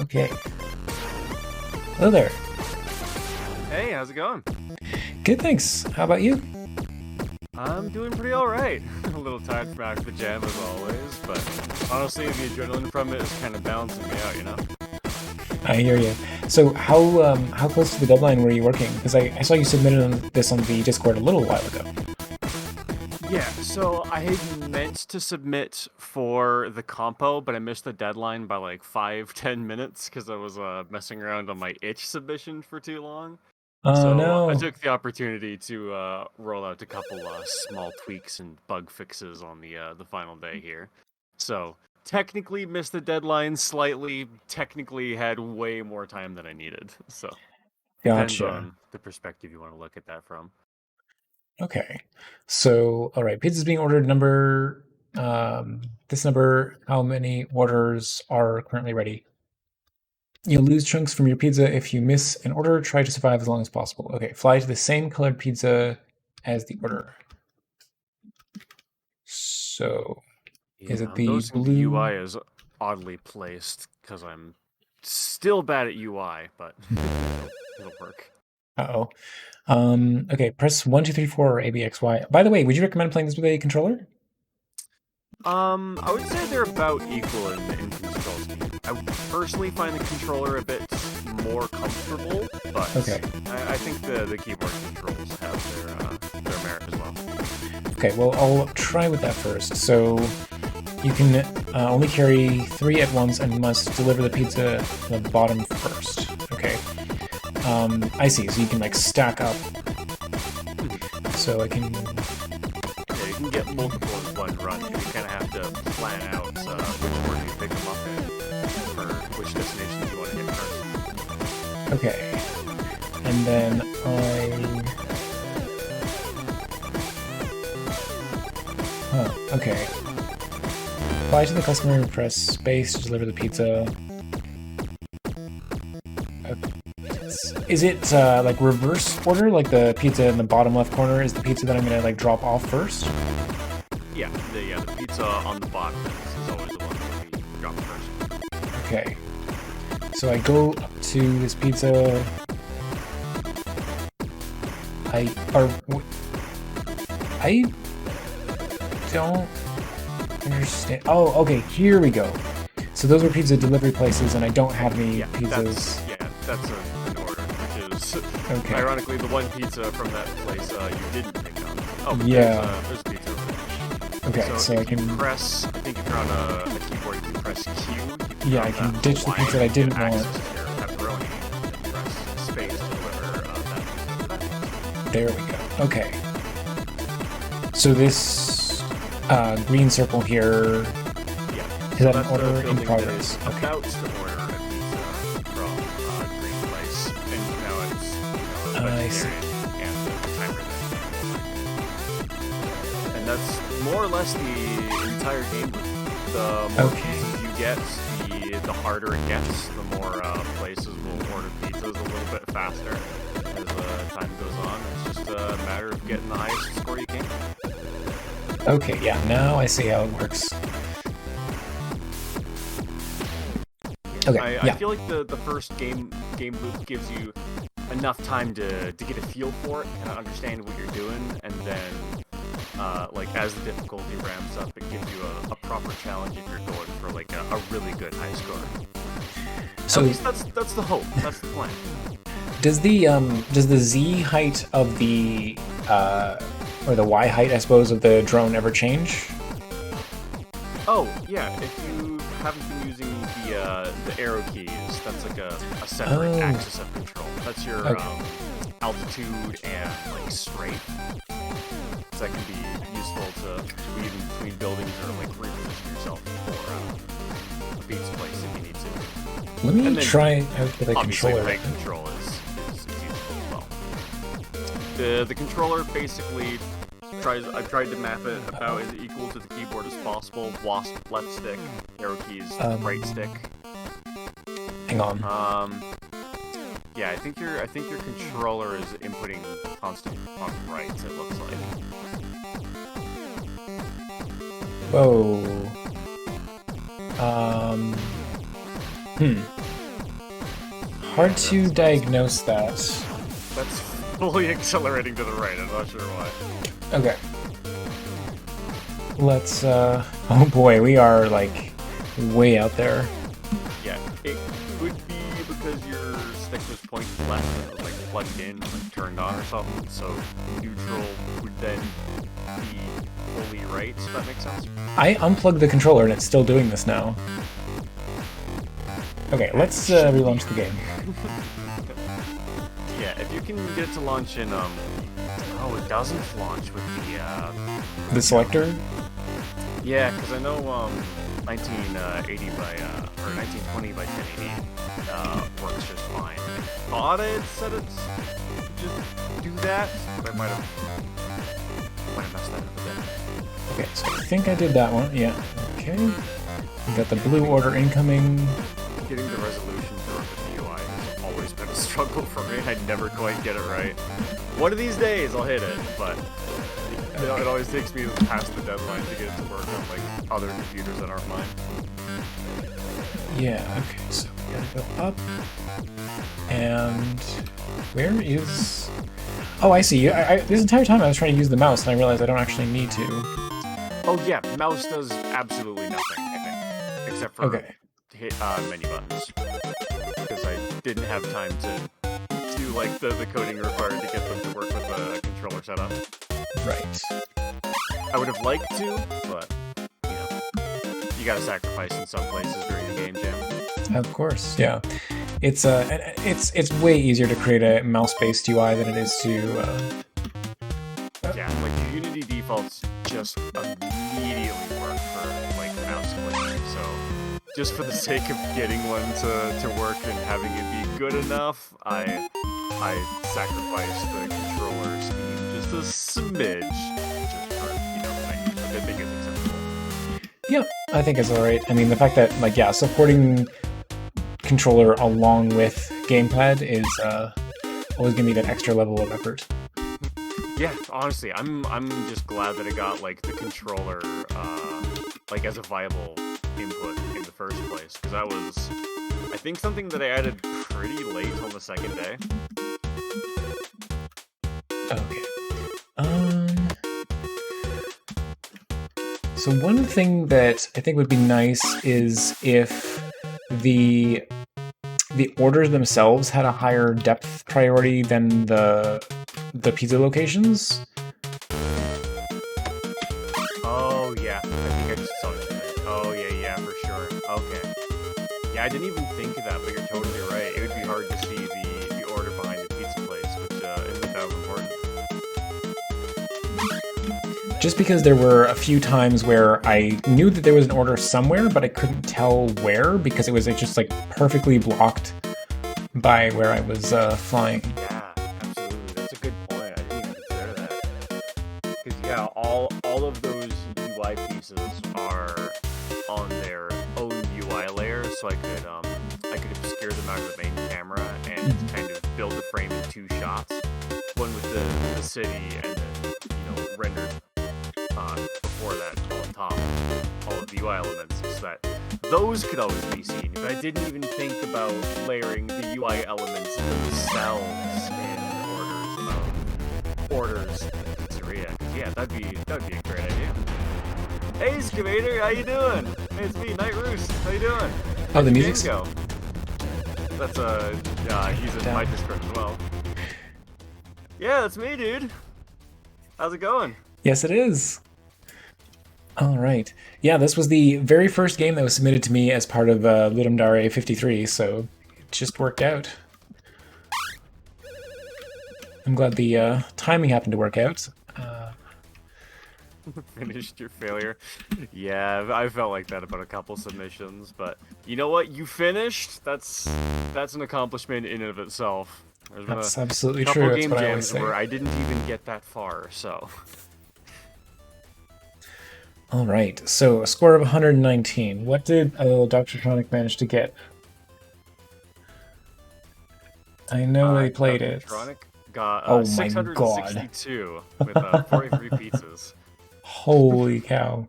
Okay. Hello there. Hey, how's it going? Good, thanks. How about you? I'm doing pretty alright. A little tired from after the jam as always, but honestly, the adrenaline from it is kind of balancing me out, you know? I hear you. So how close to the deadline were you working? Because I saw you submitted this on the Discord a little while ago. Yeah, so I had meant to submit for the compo, but I missed the deadline by like 5, 10 minutes because I was messing around on my itch submission for too long. Oh So I no. took the opportunity to roll out a couple small tweaks and bug fixes on the final day here. So technically missed the deadline slightly. Technically had way more time than I needed. So depends Gotcha. on the perspective you want to look at that from. Okay. So all right, pizza's being ordered. This number. How many orders are currently ready? You'll lose chunks from your pizza if you miss an order. Try to survive as long as possible. Okay, fly to the same colored pizza as the order. So, is Yeah, it I'm the noticing the blue? UI is oddly placed because I'm still bad at UI, but it'll work. Uh-oh. Okay, press 1, 2, 3, 4 or ABXY. By the way, would you recommend playing this with a controller? I would say they're about equal in control scheme. I personally find the controller a bit more comfortable, but Okay. I think the keyboard controls have their merit as well. Okay, well, I'll try with that first. So, you can only carry 3 at once and must deliver the pizza to the bottom first. Okay. I see. So you can like stack up. So I can. Yeah, you can get multiple in one run, but you kind of have to plan out which order you pick them up in for which destination you want to hit first. Okay. And then okay. Apply to the customer and press space to deliver the pizza. Is it like reverse order? Like the pizza in the bottom left corner is the pizza that I'm gonna like drop off first? Yeah, the pizza on the bottom is always the one that we drop first. Okay. So I go up to this pizza. I are I don't understand. Oh, okay. Here we go. So those were pizza delivery places, and I don't have any Yeah, pizzas. that's an order, which is Okay. ironically the one pizza from that place you didn't pick up. Oh, Yeah. there's pizza over Okay. there. So So I if you can. press, I think if you're on a keyboard, you can press Q. You can Yeah, I drop can that ditch the Hawaiian pizza that I and get didn't want. access to your pepperoni, and then press space to deliver that. There we go. Okay. So this green circle here Yeah, is so that an that's the order in building that progress? is Okay. about to order a pizza from Green Place, and now it's I see. vegetarian and the timer there. And that's more or less the entire game loop. The more Okay. pizzas you get, the harder it gets. The more places will order pizzas a little bit faster as time goes on. It's just a matter of getting the highest score you can. Okay. Yeah. Now I see how it works. Okay. I Yeah. feel like the first game loop gives you enough time to get a feel for it, kind of understand what you're doing, and then like as the difficulty ramps up, it gives you a proper challenge if you're going for like a really good high score. At So least that's the hope. That's the plan. does the Z height of the or the Y height, I suppose, of the drone ever change? Oh yeah, if you haven't been using the arrow keys, that's like a separate Oh. axis of control. That's your Okay. altitude and like straight. So that can be useful to weave in between buildings or like reposition yourself for a pizza place if you need to. Let me And then try out with a obviously controller. rank control is useful as well. The controller basically I've tried to map it about as equal to the keyboard as possible. WASP left stick, arrow keys right stick. Hang on. Yeah, I think your controller is inputting constant on right. It looks like. Whoa. Um. Hmm. Hard to diagnose that. That's fully accelerating to the right. I'm not sure why. Okay. Let's, oh boy, we are, like, way out there. Yeah, it could be because your stick was pointed left and it was, like, plugged in, like, turned on or something, so neutral would then be fully right, so that makes sense? I unplugged the controller and it's still doing this now. Okay, let's relaunch the game. Yeah, if you can get it to launch in, oh, it doesn't launch with The selector? Yeah, because I know, 1980 by, or 1920 by 1080, works just fine. I thought it said it's just do that, but I might have messed that up a bit. Okay, so I think I did that one, yeah. Okay. We got the blue order incoming. Getting the resolution for the UI has always been a struggle for me. I never quite get it right. One of these days I'll hit it, but it always takes me past the deadline to get it to work on like other computers that aren't mine. Yeah, okay, so we gotta go up. And where is... Oh, I see. This entire time I was trying to use the mouse and I realized I don't actually need to. Oh yeah, mouse does absolutely nothing, I think. Except for hit menu buttons. Because I didn't have time to do like the coding required to get them to work with the controller setup. Right. I would have liked to, but you know, you gotta sacrifice in some places during the game jam. Of course, yeah. It's way easier to create a mouse-based UI than it is to. Yeah, like the Unity defaults just immediately work for like mouse clicking. So just for the sake of getting one to work and having it be good enough, I sacrificed the controller speed just a smidge, just for which I think is acceptable. Yeah, I think it's alright. I mean, the fact that like supporting controller along with gamepad is always gonna be that extra level of effort. Yeah, honestly, I'm just glad that it got like the controller like as a viable input in the first place, because that was, I think, something that I added pretty late on the second day. Okay. So one thing that I think would be nice is if the orders themselves had a higher depth priority than the pizza locations. Oh yeah, I think I just saw it. Oh yeah, for sure. Okay. Yeah, I didn't even think of that, but you're totally right. It would be hard to see the order behind the pizza place, which isn't that important. Just because there were a few times where I knew that there was an order somewhere, but I couldn't tell where because it was just like perfectly blocked by where I was flying. Yeah, absolutely. That's a good point. I didn't even consider that. Because yeah, all of those UI pieces are on their own UI layer, so I could obscure them out of the main camera and kind of build the frame in two shots, one with the city and then rendered before that on top all of the UI elements, so that those could always be seen. But I didn't even think about layering the UI elements themselves in orders pizzeria. Yeah, that'd be a great idea. Hey, Excavator, how you doing? Hey, it's me, NightRoost. How you doing? Oh, the music's go. That's he's in my Discord as well. Yeah, that's me, dude. How's it going? Yes, it is. All right. Yeah, this was the very first game that was submitted to me as part of Ludum Dare 53, so it just worked out. I'm glad the timing happened to work out. Finished your failure. Yeah, I felt like that about a couple submissions, but you know what? You finished. That's an accomplishment in and of itself. There's been That's absolutely couple true. game That's what I jams always say. where I didn't even get that far, so. All right, so a score of 119. What did Dr. Tronic manage to get? I know they played Dr. it. Tronic got Oh my god. 662 with 43 pizzas. Holy cow.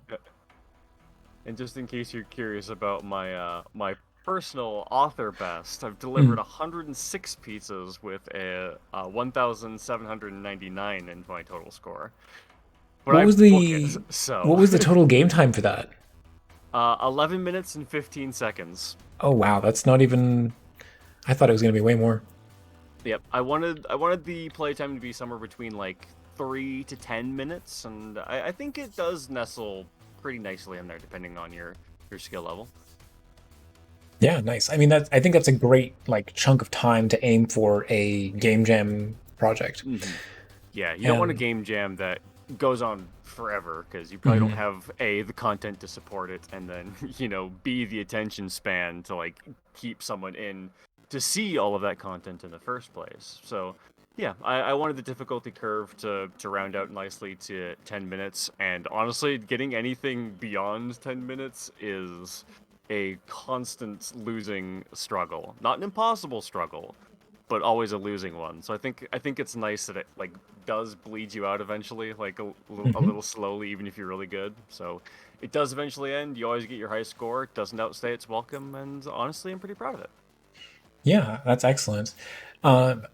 And just in case you're curious about my my personal author best. I've delivered 106 pizzas with a 1,799 in my total score. But What I was book it, the so what was the total game time for that? 11 minutes and 15 seconds. Oh wow, that's not even. I thought it was gonna be way more. Yep, I wanted the playtime to be somewhere between like 3 to 10 minutes, and I think it does nestle pretty nicely in there, depending on your skill level. Yeah, nice. I mean, I think that's a great like chunk of time to aim for a game jam project. Yeah, you don't want a And game jam that goes on forever because you probably don't mhm, have A, the content to support it, and then, B, the attention span to like keep someone in to see all of that content in the first place. So, yeah, I wanted the difficulty curve to round out nicely to 10 minutes, and honestly, getting anything beyond 10 minutes is a constant losing struggle. Not an impossible struggle, but always a losing one. So I think it's nice that it like does bleed you out eventually, like a mhm. little slowly, even if you're really good. So it does eventually end. You always get your high score. It doesn't outstay its welcome, and honestly, I'm pretty proud of it. Yeah, that's excellent.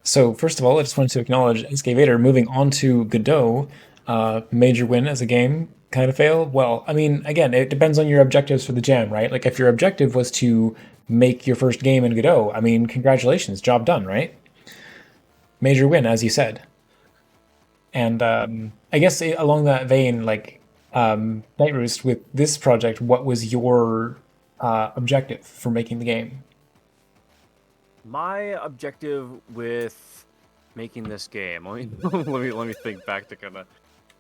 So first of all, I just wanted to acknowledge Excavator moving on to Godot. Major win as a game, kind of fail. Well, I mean, again, it depends on your objectives for the jam, right? Like if your objective was to make your first game in Godot, I mean, congratulations, job done, right? Major win, as you said. And I guess along that vein, like NightRoost, with this project, what was your objective for making the game? My objective with making this game, let me let me think back to kind of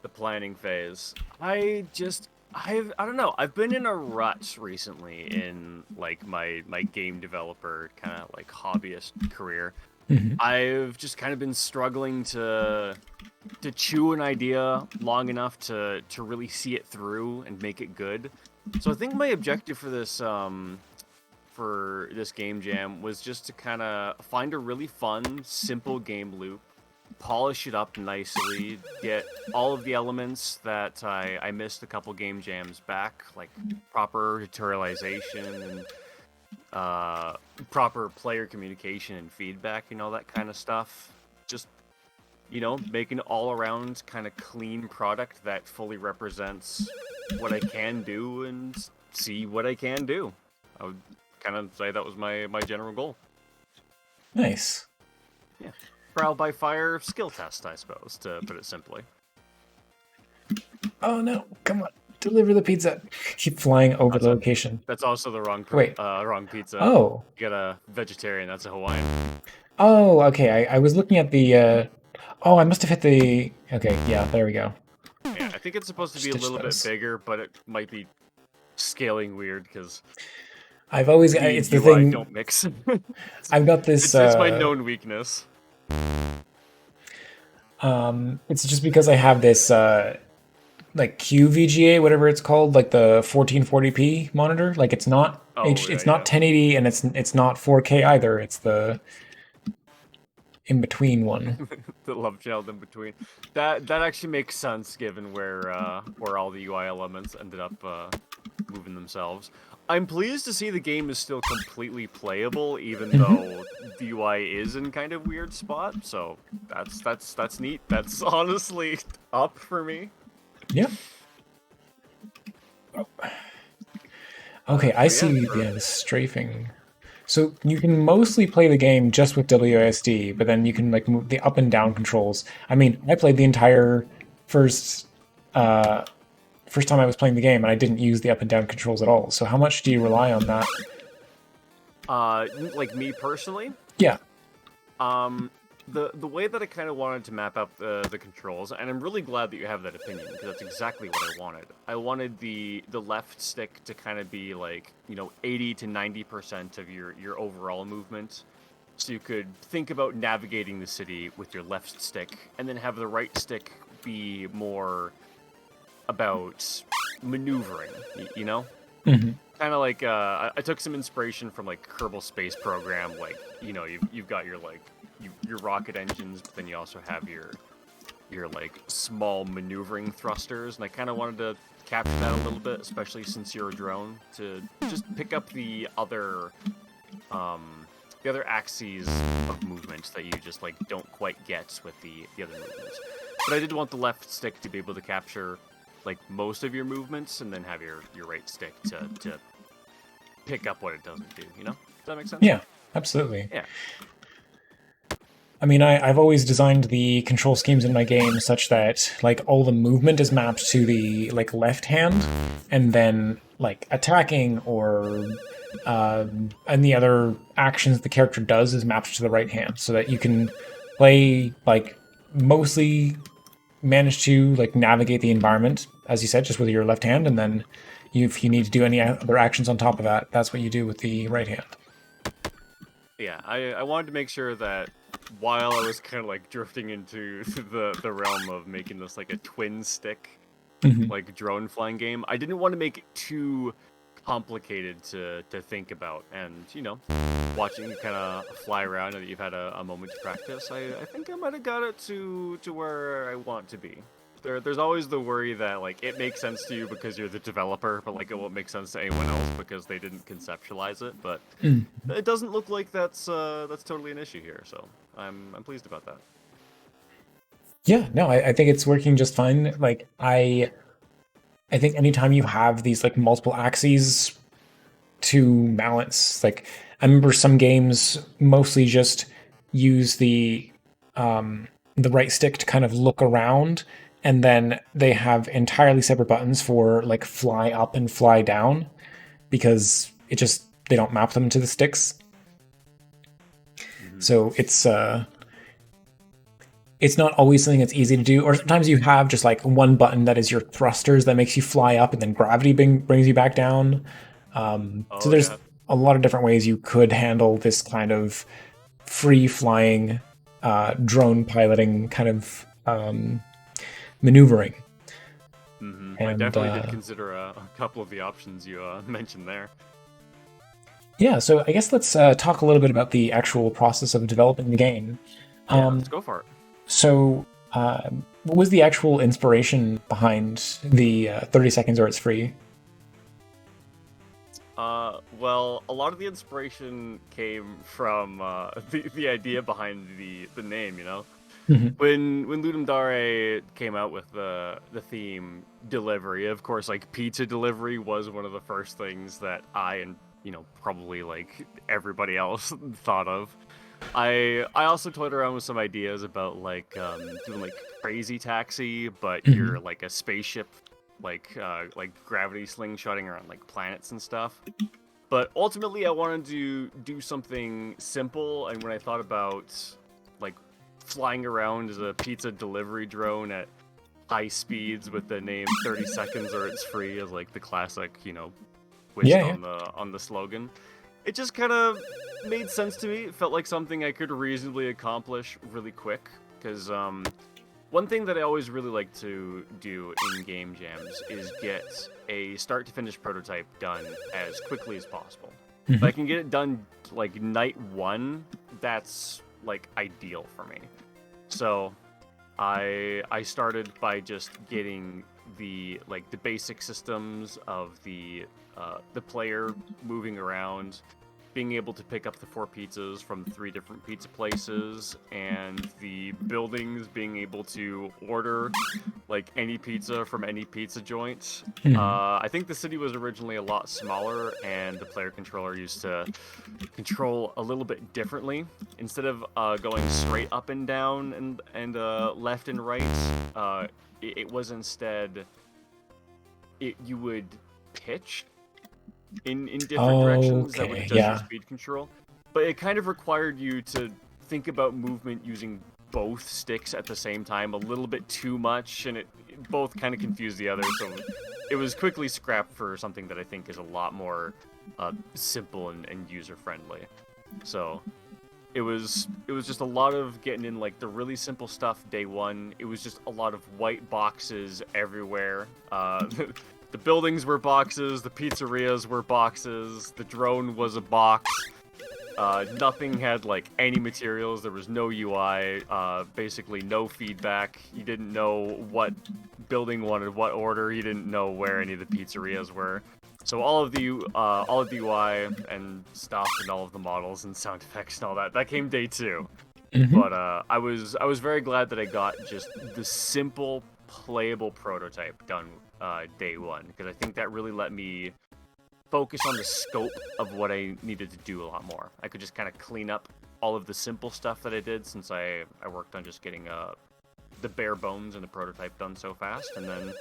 the planning phase. I don't know. I've been in a rut recently in like my game developer kind of like hobbyist career. Hmm. I've just kind of been struggling to chew an idea long enough to really see it through and make it good. So I think my objective for this game jam was just to kind of find a really fun, simple game loop, polish it up nicely, get all of the elements that I missed a couple game jams back, like proper tutorialization and proper player communication and feedback and all that kind of stuff. Just make an all around kind of clean product that fully represents what I can do and see what I can do. I would kind of say that was my general goal. Nice. Yeah. Trial by fire skill test, I suppose, to put it simply. Oh no, come on. Deliver the pizza. Keep flying over the That's a, location. that's also the Wait. wrong pizza. Oh. You got a vegetarian, that's a Hawaiian. Oh, okay. I was looking at the oh, I must have hit the okay, yeah, there we go. Yeah, I think it's supposed to be a Stitch little bit those. bigger, but it might be scaling weird because I've always me and it's the UI thing don't mix. I've got this It's my known weakness. it's just because I have this like QVGA, whatever it's called, like the 1440p monitor. Like Oh yeah, it's not yeah. 1080 and it's not 4K either. It's the in between one. The love child in between. That actually makes sense given where all the UI elements ended up moving themselves. I'm pleased to see the game is still completely playable, even Hmm. though the UI is in kind of weird spot. So that's neat. That's honestly up for me. Yep. Okay, I But yeah, see for the strafing. So you can mostly play the game just with WASD, but then you can like move the up and down controls. I mean, I played the entire first uh first time I was playing the game and I didn't use the up and down controls at all. So how much do you rely on that? like me personally, Yeah. um, the way that I kind of wanted to map out the controls, and I'm really glad that you have that opinion because that's exactly what I wanted. I wanted the left stick to kind of be like 80 to 90% of your overall movement, so you could think about navigating the city with your left stick, and then have the right stick be more about maneuvering. You know? Hmm. Kind of like I took some inspiration from like Kerbal Space Program. Like you've got your like your rocket engines, but then you also have your like small maneuvering thrusters, and I kind of wanted to capture that a little bit, especially since you're a drone, to just pick up the other the other axes of movement that you just like don't quite get with the other movements. But I did want the left stick to be able to capture like most of your movements, and then have your right stick to pick up what it doesn't do. You know? Does that make sense? Yeah, absolutely. Yeah. I mean, I've always designed the control schemes in my game such that like all the movement is mapped to the like left hand, and then like attacking or any other actions the character does is mapped to the right hand, so that you can play like mostly manage to like navigate the environment, as you said, just with your left hand, and then if you need to do any other actions on top of that, that's what you do with the right hand. Yeah, I wanted to make sure that while I was kind of like drifting into the realm of making this like a twin stick, like drone flying game, I didn't want to make it too complicated to think about. And you know, watching you kind of fly around and that you've had a moment to practice, I think I might have got it to where I want to be. There's always the worry that like it makes sense to you because you're the developer, but like it won't make sense to anyone else because they didn't conceptualize it. But it doesn't look like that's totally an issue here, so I'm pleased about that. Yeah, no, I think it's working just fine. Like I think anytime you have these like multiple axes to balance, like I remember some games mostly just use the right stick to kind of look around, and then they have entirely separate buttons for like fly up and fly down because they don't map them to the sticks. So it's not always something that's easy to do, or sometimes you have just like one button that is your thrusters that makes you fly up, and then gravity brings you back down. So there's a lot of different ways you could handle this kind of free flying drone piloting kind of maneuvering. And, I definitely did consider a couple of the options you mentioned there. Yeah, so I guess let's talk a little bit about the actual process of developing the game. Yeah, let's go for it. So, what was the actual inspiration behind the 30 seconds or it's free? Well, a lot of the inspiration came from the idea behind the name, you know? When Ludum Dare came out with the theme delivery, of course, like pizza delivery was one of the first things that I and you know probably like everybody else thought of. I also toyed around with some ideas about like doing like crazy taxi, but you're like a spaceship, like gravity slingshotting around like planets and stuff. But ultimately, I wanted to do something simple, and when I thought about like flying around as a pizza delivery drone at high speeds with the name 30 seconds or it's free as like the classic, you know, twist on the slogan. It just kind of made sense to me. It felt like something I could reasonably accomplish really quick because one thing that I always really like to do in game jams is get a start to finish prototype done as quickly as possible. If I can get it done like night one, that's like ideal for me. So I started by just getting the basic systems of the player moving around, being able to pick up the 4 pizzas from 3 different pizza places, and the buildings being able to order like any pizza from any pizza joint. I think the city was originally a lot smaller, and the player controller used to control a little bit differently. Instead of going straight up and down and left and right, it was instead you would pitch in different directions that would adjust your speed control. But it kind of required you to think about movement using both sticks at the same time a little bit too much, and it both kind of confused the other, so it was quickly scrapped for something that I think is a lot more simple and user-friendly. So it was just a lot of getting in like the really simple stuff day one. It was just a lot of white boxes everywhere. The buildings were boxes, the pizzerias were boxes, the drone was a box. Nothing had like any materials, there was no UI, basically no feedback. You didn't know what building wanted what order, you didn't know where any of the pizzerias were. So all of the UI and stuff and all of the models and sound effects and all that came day two. Hmm. But I was very glad that I got just the simple playable prototype done day one, because I think that really let me focus on the scope of what I needed to do a lot more. I could just kind of clean up all of the simple stuff that I did, since I worked on just getting the bare bones and the prototype done so fast, and then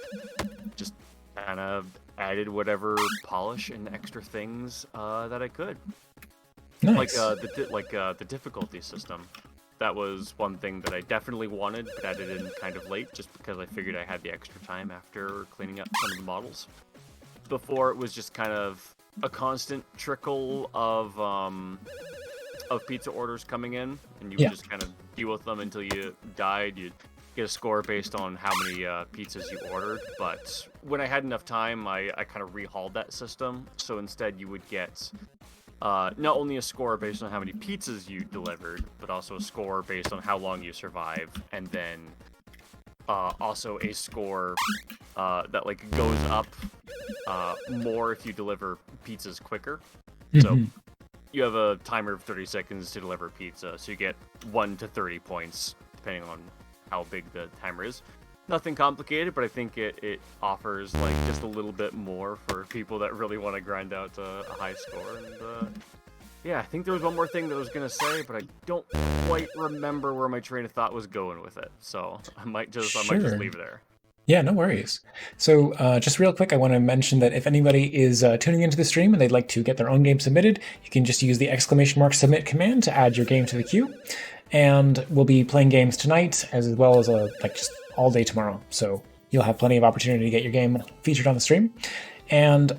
just kind of added whatever polish and extra things that I could. Like Nice. the difficulty system. That was one thing that I definitely wanted, but added in kind of late, just because I figured I had the extra time after cleaning up some of the models. Before, it was just kind of a constant trickle of pizza orders coming in, and you would Yeah. just kind of deal with them until you died. You'd get a score based on how many pizzas you ordered. But when I had enough time, I kind of rehauled that system. So instead, you would get not only a score based on how many pizzas you delivered, but also a score based on how long you survived, and then also a score that like goes up more if you deliver pizzas quicker. So Hmm. you have a timer of 30 seconds to deliver pizza, so you get 1 to 30 points depending on how big the timer is. Nothing complicated, but I think it offers like just a little bit more for people that really want to grind out a high score. And yeah, I think there was one more thing that I was gonna say, but I don't quite remember where my train of thought was going with it. So I might just Sure. leave it there. Yeah, no worries. So, just real quick, I want to mention that if anybody is tuning into the stream and they'd like to get their own game submitted, you can just use the !submit command to add your game to the queue. And we'll be playing games tonight as well as like just all day tomorrow. So you'll have plenty of opportunity to get your game featured on the stream. And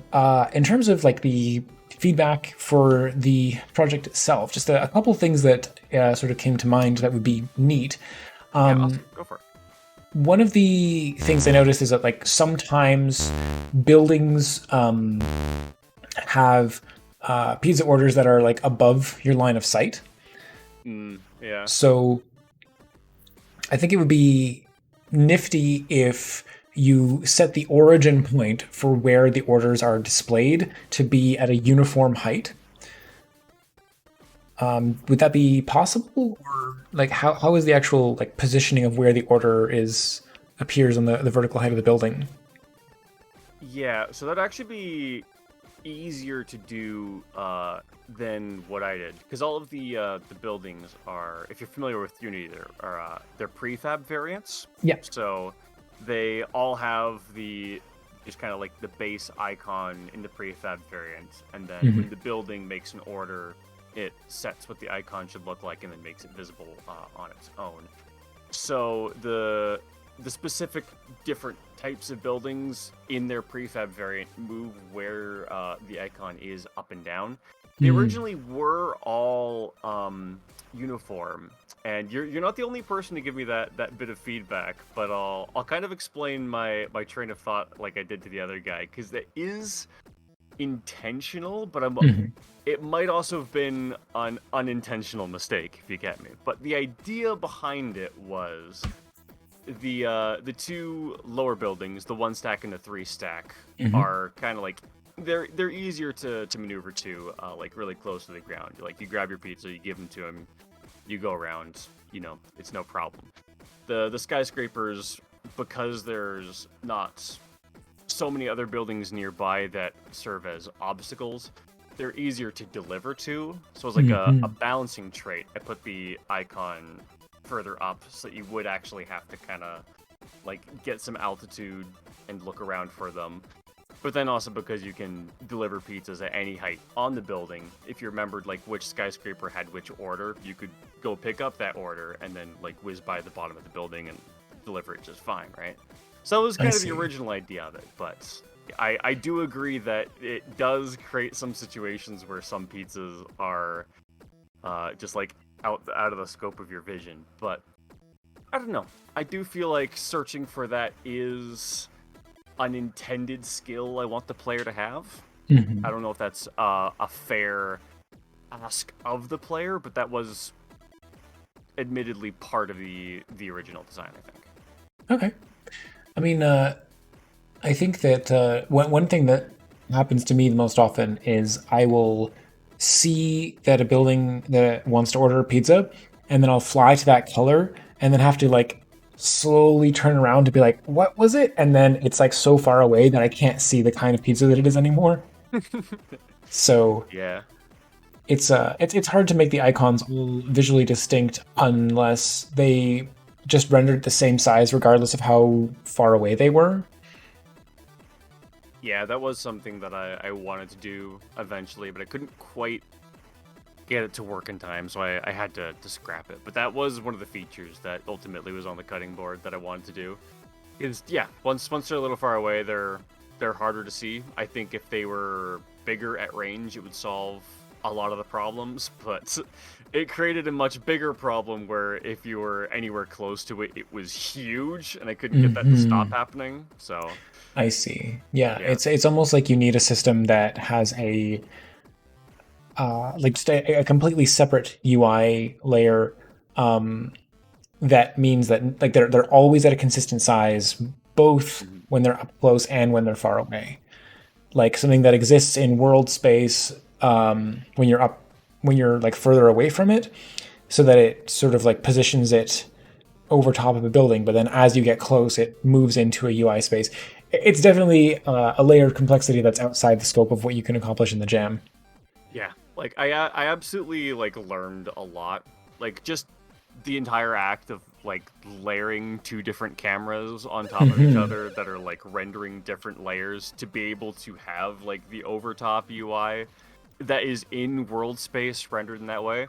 in terms of like the feedback for the project itself, just a couple of things that sort of came to mind that would be neat. Yeah, awesome. Go for it. One of the things I noticed is that like sometimes buildings have pizza orders that are like above your line of sight. Yeah. So I think it would be nifty if you set the origin point for where the orders are displayed to be at a uniform height. Would that be possible, or like how is the actual like positioning of where the order is appears on the vertical height of the building? Yeah, so that'd actually be easier to do than what I did, because all of the buildings are, if you're familiar with Unity, they're prefab variants. Yeah. So they all have the just kind of like the base icon in the prefab variant, and then Hmm. when the building makes an order, it sets what the icon should look like and then makes it visible on its own. So the specific different types of buildings in their prefab variant move where the icon is up and down. They originally were all uniform, and you're not the only person to give me that bit of feedback. But I'll kind of explain my train of thought like I did to the other guy, because that is intentional, but Hmm. it might also have been an unintentional mistake, if you get me. But the idea behind it was the two lower buildings, the one stack and the three stack, Hmm. are kind of like they're easier to maneuver to, like really close to the ground. Like you grab your pizza, you give them to him, you go around, it's no problem. The skyscrapers, because there's not so many other buildings nearby that serve as obstacles, they're easier to deliver to. So it's like a Hmm. balancing trait. I put the icon further up so that you would actually have to kind of like get some altitude and look around for them. But then also because you can deliver pizzas at any height on the building. If you remembered like which skyscraper had which order, you could go pick up that order and then like whiz by the bottom of the building and deliver it just fine, right? So it was I kind of the see. original idea of it, but I do agree that it does create some situations where some pizzas are just like out of the scope of your vision. But I don't know. I do feel like searching for that is an intended skill I want the player to have. I Hmm. don't know if that's a fair ask of the player, but that was admittedly part of the original design, I think. Okay. I mean, I think that one thing that happens to me the most often is I will see that a building that wants to order a pizza, and then I'll fly to that color, and then have to like slowly turn around to be like, what was it? And then it's like so far away that I can't see the kind of pizza that it is anymore. So Yeah. it's hard to make the icons all visually distinct unless they just rendered the same size regardless of how far away they were. Yeah, that was something that I wanted to do eventually, but I couldn't quite get it to work in time, so I had to scrap it. But that was one of the features that ultimately was on the cutting board that I wanted to do. Is yeah, once they're a little far away, they're harder to see. I think if they were bigger at range, it would solve a lot of the problems, but it created a much bigger problem where if you were anywhere close to it, it was huge, and I couldn't get that to stop happening. So I see. Yeah, yeah. it's almost like you need a system that has a like just a completely separate UI layer. That means that like they're always at a consistent size, both Mhm. when they're up close and when they're far away. Like something that exists in world space when you're up, when you're like further away from it, so that it sort of like positions it over top of a building, but then as you get close, it moves into a UI space. It's definitely a layer of complexity that's outside the scope of what you can accomplish in the jam. Yeah, like I absolutely like learned a lot. Like just the entire act of like layering two different cameras on top of each other that are like rendering different layers to be able to have like the overtop UI that is in world space rendered in that way.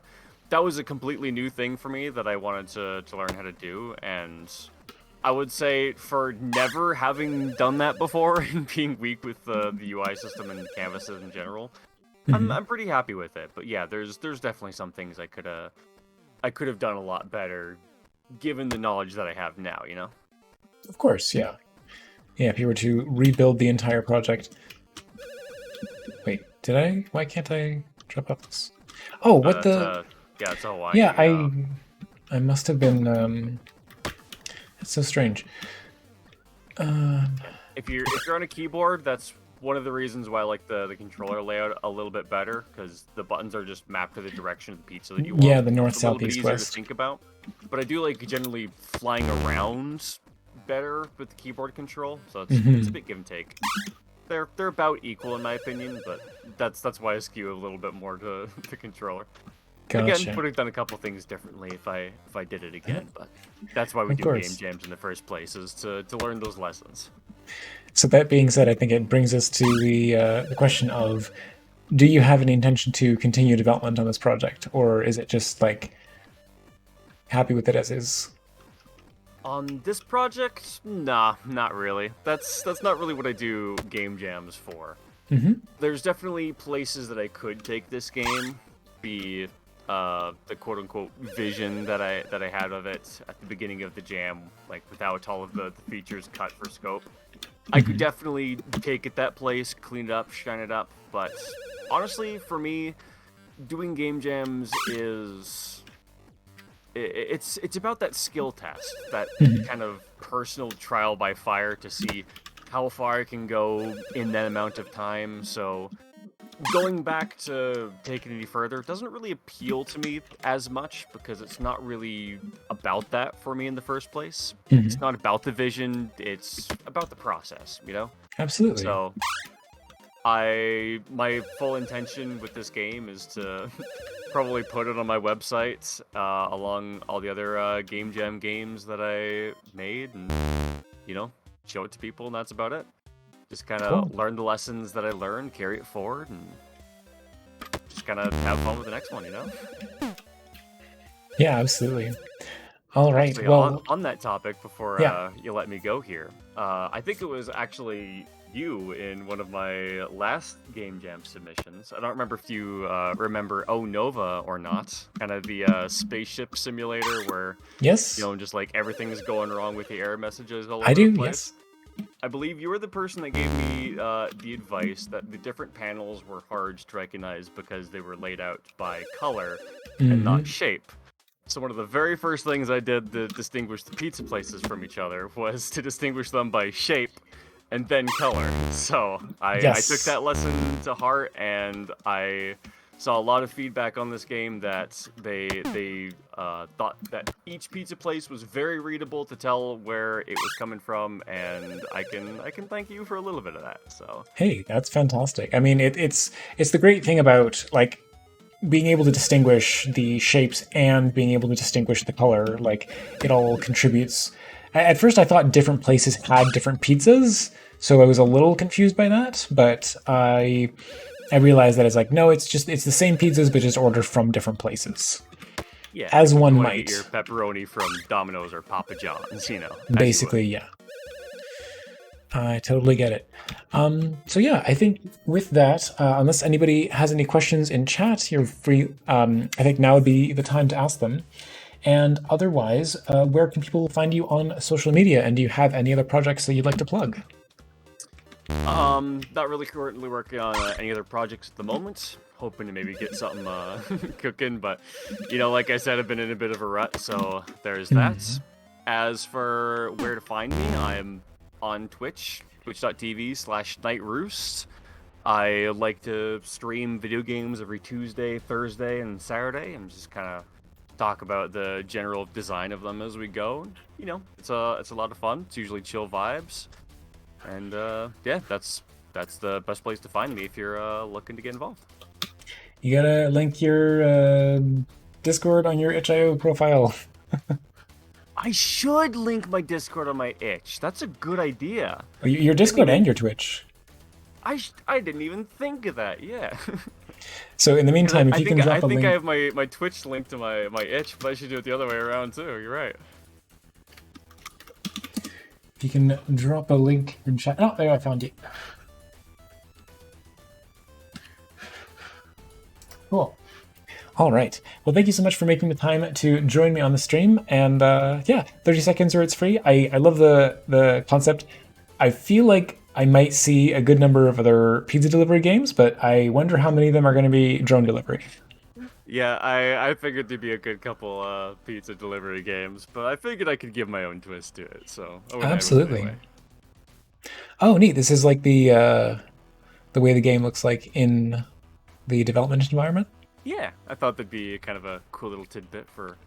That was a completely new thing for me that I wanted to learn how to do, and I would say for never having done that before and being weak with the UI system and canvases in general, I'm pretty happy with it. But yeah, there's definitely some things I could have done a lot better given the knowledge that I have now, you know? Of course, yeah. Yeah, if you were to rebuild the entire project. Wait, did I? Why can't I drop off this? Oh, what It's the? yeah, it's Yeah, Hawaii. I must have been. It's so strange. If you're on a keyboard, that's one of the reasons why I like the controller layout a little bit better, because the buttons are just mapped to the direction of the pizza that you Yeah, want. the north, It's a little south, bit east, easier to west. think about. But I do like generally flying around better with the keyboard control, so it's a bit give and take. They're about equal in my opinion, but that's why I skew a little bit more to the controller. Again, Gotcha. would have done a couple things differently if I did it again, but that's why we Of do game course. jams in the first place, is to learn those lessons. So that being said, I think it brings us to the question of: do you have any intention to continue development on this project, or is it just like happy with it as is? On this project, nah, not really. That's not really what I do game jams for. There's definitely places that I could take this game, be the quote unquote vision that I had of it at the beginning of the jam, like without all of the features cut for scope. I could definitely take it that place, clean it up, shine it up, but honestly, for me, doing game jams is it's about that skill test, that kind of personal trial by fire to see how far I can go in that amount of time. So going back to take it any further doesn't really appeal to me as much because it's not really about that for me in the first place. It's not about the vision, it's about the process, you know? Absolutely. So my full intention with this game is to probably put it on my website along all the other Game Jam games that I made, and show it to people, and that's about it. Just kind Cool. of learn the lessons that I learned, carry it forward, and just kind of have fun with the next one, you know? Yeah, absolutely. All right. Actually, Well, on that topic, before yeah. you let me go here, I think it was actually you in one of my last Game Jam submissions. I don't remember if you remember Oh Nova or not. Kind of the spaceship simulator where, Yes, just like everything's going wrong with the error messages all I over the do. place. Yes. I believe you were the person that gave me the advice that the different panels were hard to recognize because they were laid out by color and not shape. So one of the very first things I did to distinguish the pizza places from each other was to distinguish them by shape, and then color. So I took Yes. that lesson to heart, and I saw a lot of feedback on this game that they thought that each pizza place was very readable to tell where it was coming from, and I can thank you for a little bit of that. So Hey, that's fantastic. I mean, it's the great thing about like being able to distinguish the shapes and being able to distinguish the color. Like it all contributes. At first, I thought different places had different pizzas, so I was a little confused by that. But I realized that it's like no, it's the same pizzas, but just ordered from different places, yeah, like as if one you want to get your might. pepperoni from Domino's or Papa John's, as you would. Basically, yeah. I totally get it. So yeah, I think with that, unless anybody has any questions in chat, you're free. I think now would be the time to ask them. And otherwise, where can people find you on social media? And do you have any other projects that you'd like to plug? Not really currently working on any other projects at the moment. Hoping to maybe get something cooking, but like I said, I've been in a bit of a rut, so there's that. Mhm. As for where to find me, I'm on Twitch, twitch.tv/NightRoost. I like to stream video games every Tuesday, Thursday, and Saturday, and just kind of talk about the general design of them as we go. It's a lot of fun. It's usually chill vibes. And yeah, that's the best place to find me if you're looking to get involved. You gotta link your Discord on your itch.io profile. I should link my Discord on my itch. That's a good idea. Your Didn't Discord even and your Twitch. I didn't even think of that. Yeah. So in the 'Cause meantime, if I you think can I drop a think I link, have my Twitch linked to my itch, but I should do it the other way around too. You're right. if you can drop a link in chat. Oh, there I found you. Cool. All right. Well, thank you so much for making the time to join me on the stream. And yeah, 30 seconds or it's free. I love the concept. I feel like I might see a good number of other pizza delivery games, but I wonder how many of them are going to be drone delivery. Yeah, I figured there'd be a good couple pizza delivery games, but I figured I could give my own twist to it, so I went ahead with it Absolutely. anyway. Oh, neat. This is like the way the game looks like in the development environment. Yeah, I thought that'd be kind of a cool little tidbit for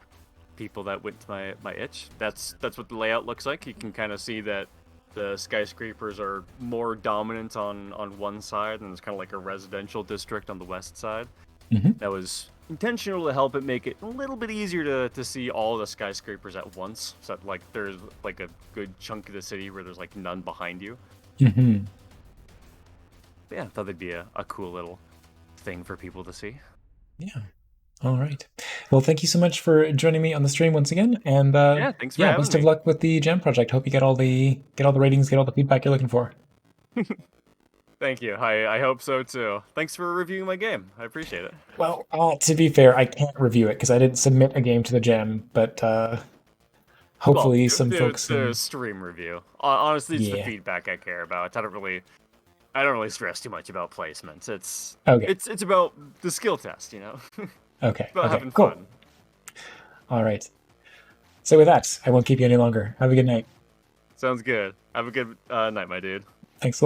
people that went to my itch. That's what the layout looks like. You can kind of see that the skyscrapers are more dominant on one side, and there's kind of like a residential district on the west side. Hmm. That was intentional to help it make it a little bit easier to see all the skyscrapers at once. So that, like there's like a good chunk of the city where there's like none behind you. Hmm. But yeah, I thought that'd be a cool little thing for people to see. Yeah. All right. Well, thank you so much for joining me on the stream once again, and Yeah, thanks for yeah, having best of me. luck with the Gem project. Hope you get all the ratings, get all the feedback you're looking for. Thank you. I hope so too. Thanks for reviewing my game. I appreciate it. Well, to be fair, I can't review it because I didn't submit a game to the Gem, but Well, hopefully some folks the can. stream review. Honestly, it's the Yeah. feedback I care about. I don't really stress too much about placements. Okay. It's about the skill test, Okay. about Okay. having Cool. fun. All right. So with that, I won't keep you any longer. Have a good night. Sounds good. Have a good night, my dude. Thanks.